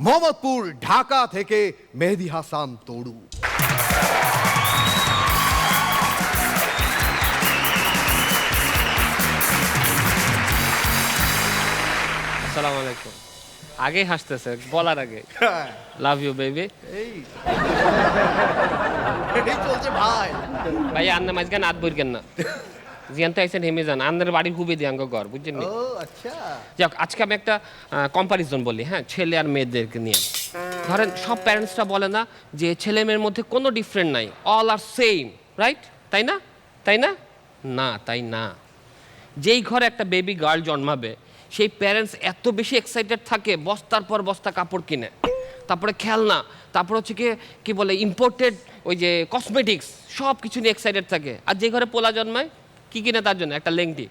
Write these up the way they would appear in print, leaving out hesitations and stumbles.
মোহাম্মদপুর ঢাকা থেকে মেহেদী হাসান তরু। আসসালামু আলাইকুম। আগে হাসতেছে বলার আগে। Love you baby. এই চলছে ভাই। ভাই আন্না মাঝখানে হাত বইকেন না। জিয়ানতে আইসেন হেমে যান, আন্নার বাড়ির খুবই দিয়াঙ্গ ঘর, বুঝছেন নি? ও আচ্ছা। যাক, আজকে আমি একটা কম্পারিজন বলি, হ্যাঁ, ছেলে আর মেয়েদেরকে নিয়ে। ধরেন সব প্যারেন্টসরা বলে না যে ছেলে মেয়ের মধ্যে কোনো ডিফারেন্ট নাই, অল আর সেম, রাইট? তাই না? তাই না? না, তাই না। যেই ঘরে একটা বেবি গার্ল জন্মাবে সেই প্যারেন্টস এত বেশি এক্সাইটেড থাকে, বস্তার পর বস্তা কাপড় কিনে, তারপরে খেলনা, তারপর হচ্ছে কি বলে ইম্পোর্টেড ওই যে কসমেটিক্স, সব কিছু নিয়ে এক্সাইটেড থাকে। আর যে ঘরে পোলা জন্মায় কি কিনে তার জন্য? একটা লেংটি।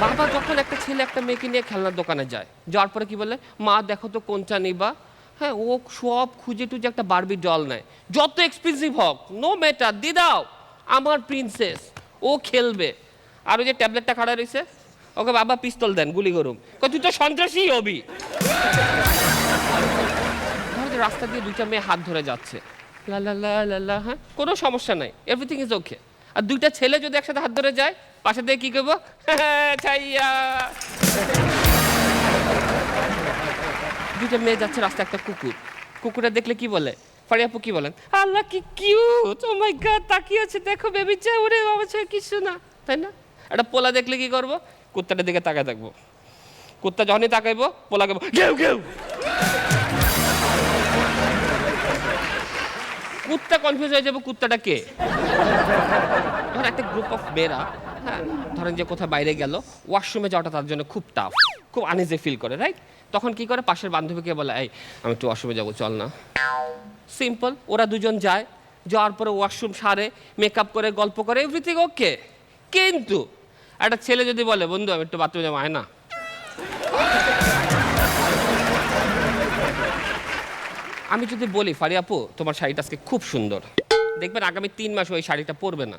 বাবা যখন একটা ছেলে একটা মেয়েকে নিয়ে খেলনার দোকানে যায়, যাওয়ার পরে কি বলে, মা দেখো তো কোনটা নিবা। হ্যাঁ, ও সব খুঁজে টুজে একটা বারবি ডল নেয়, যত এক্সপেন্সিভ হোক, নো ম্যাটার, দি দাও, আমার প্রিন্সেস, ও খেলবে। আর ওই যে ট্যাবলেটটা খাড়া রয়েছে, ওকে বাবা পিস্তল দেন, গুলি করুম, তুই তো সন্ত্রাসী হবি। ধরো যে রাস্তা দিয়ে দুইটা মেয়ে হাত ধরে যাচ্ছে, লা লা লা লা লা, হ্যাঁ, কোনো সমস্যা নাই, এভরিথিং ইজ ওকে। আর দুইটা ছেলে যদি একসাথে হাত ধরে যায়, পাশে দিয়ে কি করবো, ছাইয়া। দুইটা মেয়ে যাচ্ছে রাস্তায়, একটা কুকুর, কুকুরটা দেখলে কি বলে, ফারিয়াপু কি বলেন, আল্লাহ কি কিউট, ও মাই গড, তাকিয়ে আছে, দেখো বেবি চাই, ওরে বাবা চাই, কিছু না, তাই না? একটা পোলা দেখলে কি করবো, কুত্তাটার দিকে তাকায় থাকবো, কুত্তা যখনই তাকাইবো পোলাকে ঘেউ ঘেউ। কুত্তা কনফিউজ হয়ে যাবো, কুত্তাটা কে। ধর একটা গ্রুপ অফ মেয়েরা, হ্যাঁ, ধরেন যে কোথাও বাইরে গেল, ওয়াশরুমে যাওয়াটা তার জন্য খুব টাফ, খুব আনইজি ফিল করে, রাইট? তখন কি করে, পাশের বান্ধবীকে বলে, এই আমি একটু ওয়াশরুমে যাবো, চল না। সিম্পল, ওরা দুজন যায়, যাওয়ার পরে ওয়াশরুম সারে, মেকআপ করে, গল্প করে, এভরিথিং ওকে। কিন্তু একটা ছেলে যদি বলে, বন্ধু আমি একটু বাথরুমে যাবো, আয় না। আমি যদি বলি, ফারিয়াপু তোমার শাড়িটা আজকে খুব সুন্দর, দেখবেন আগামী 3 মাস ওই শাড়িটা পরবে না,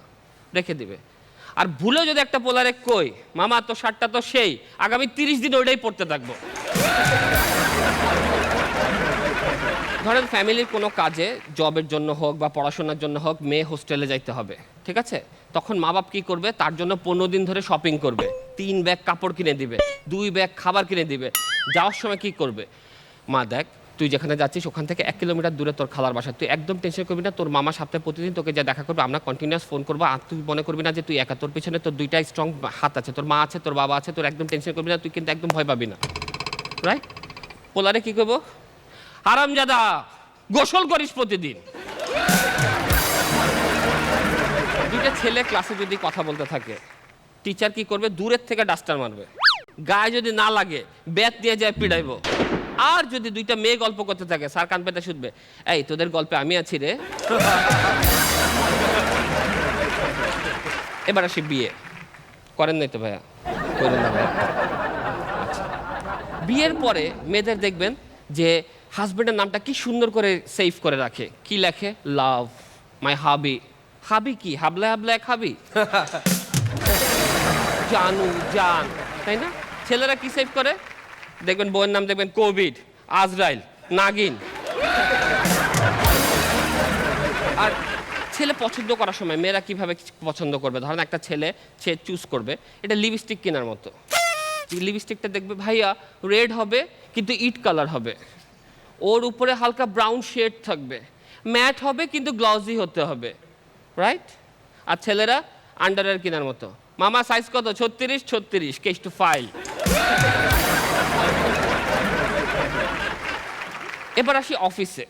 রেখে দিবে। আর ভুলেও যদি একটা পোলারে কই, মামা তো শার্টটা তো সেই, আগামী 30 দিন ওইটাই পরতে থাকবো। ধরেন ফ্যামিলির কোনো কাজে, জবের জন্য হোক বা পড়াশোনার জন্য হোক, মেয়ে হোস্টেলে যাইতে হবে, ঠিক আছে? তখন মা বাপ কি করবে, তার জন্য 15 দিন ধরে শপিং করবে, 3 ব্যাগ কাপড় কিনে দিবে, 2 ব্যাগ খাবার কিনে দিবে। যাওয়ার সময় কি করবে, মা দেখ তুই যেখানে যাচ্ছিস ওখান থেকে 1 কিলোমিটার দূরে তোর খালার বাসা, তুই একদম টেনশন করবি না, তোর মামা সপ্তাহে প্রতিদিন তোকে যা দেখা করবে, আমরা কন্টিনিউয়াস ফোন করবো, আর তুই মনে করবি না যে তুই একা, তোর পিছনে তোর 2টা স্ট্রং হাত আছে, তোর মা আছে, তোর বাবা আছে, তোর একদম টেনশন করবি না, তুই কিন্তু একদম ভয় পাবি না, রাইট? পোলারে কি করবো, হারামজাদা গোসল করিস প্রতিদিন। দুইটা ছেলে ক্লাসে যদি কথা বলতে থাকে, টিচার কি করবে, দূরের থেকে ডাস্টার মারবে, গায়ে যদি না লাগে ব্যাট দিয়ে যায় পিড়াইবো। আর যদি দুইটা মেয়ে গল্প করতে থাকে, স্যার কান পেতে শুনবে, এই তোদের গল্পে আমি আছি রে। এবার আসি বিয়ে, করেন নাই তো ভাইয়া? করেন না ভাইয়া। আচ্ছা, বিয়ের পরে মেয়েদের দেখবেন যে হাজবেন্ডের নামটা কি সুন্দর করে সেভ করে রাখে, কি লেখে, লাভ, মাই হাবি। হাবি কি, হাবলা হাবলা এক হাবি, জানু জান, তাই না? ছেলেরা কি সেভ করে, দেখবেন বউয়ের নাম দেখবেন কোভিড, আজরাইল, নাগিন। আর ছেলে পছন্দ করার সময় মেয়েরা কিভাবে পছন্দ করবে, ধরেন একটা ছেলে সে চুজ করবে, এটা লিপস্টিক কেনার মতো, লিপস্টিকটা দেখবে ভাইয়া রেড হবে কিন্তু ইট কালার হবে, ওর উপরে হালকা ব্রাউন শেড থাকবে, ম্যাট হবে কিন্তু গ্লসি হতে হবে, রাইট? আর ছেলেরা আন্ডারওয়্যার কেনার মতো, মামা সাইজ কত, 36 36, কেস টু ফাইল। এবার আসি অফিসে।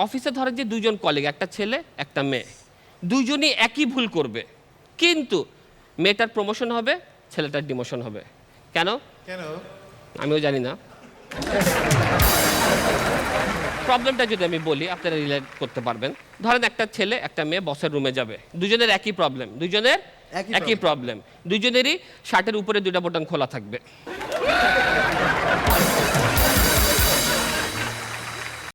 অফিসে ধরেন যে দুজন কলিগ, একটা ছেলে একটা মেয়ে, দুজনই একই ভুল করবে, কিন্তু মেয়েটার প্রমোশন হবে, ছেলেটার ডিমোশন হবে। কেন কেন আমিও জানি না। প্রবলেমটা যদি আমি বলি আপনারা রিলেট করতে পারবেন। ধরেন একটা ছেলে একটা মেয়ে বসের রুমে যাবে, দুজনের একই প্রবলেম, দুজনের একই প্রবলেম, দুজনেরই শার্টের উপরে 2টা বোতাম খোলা থাকবে।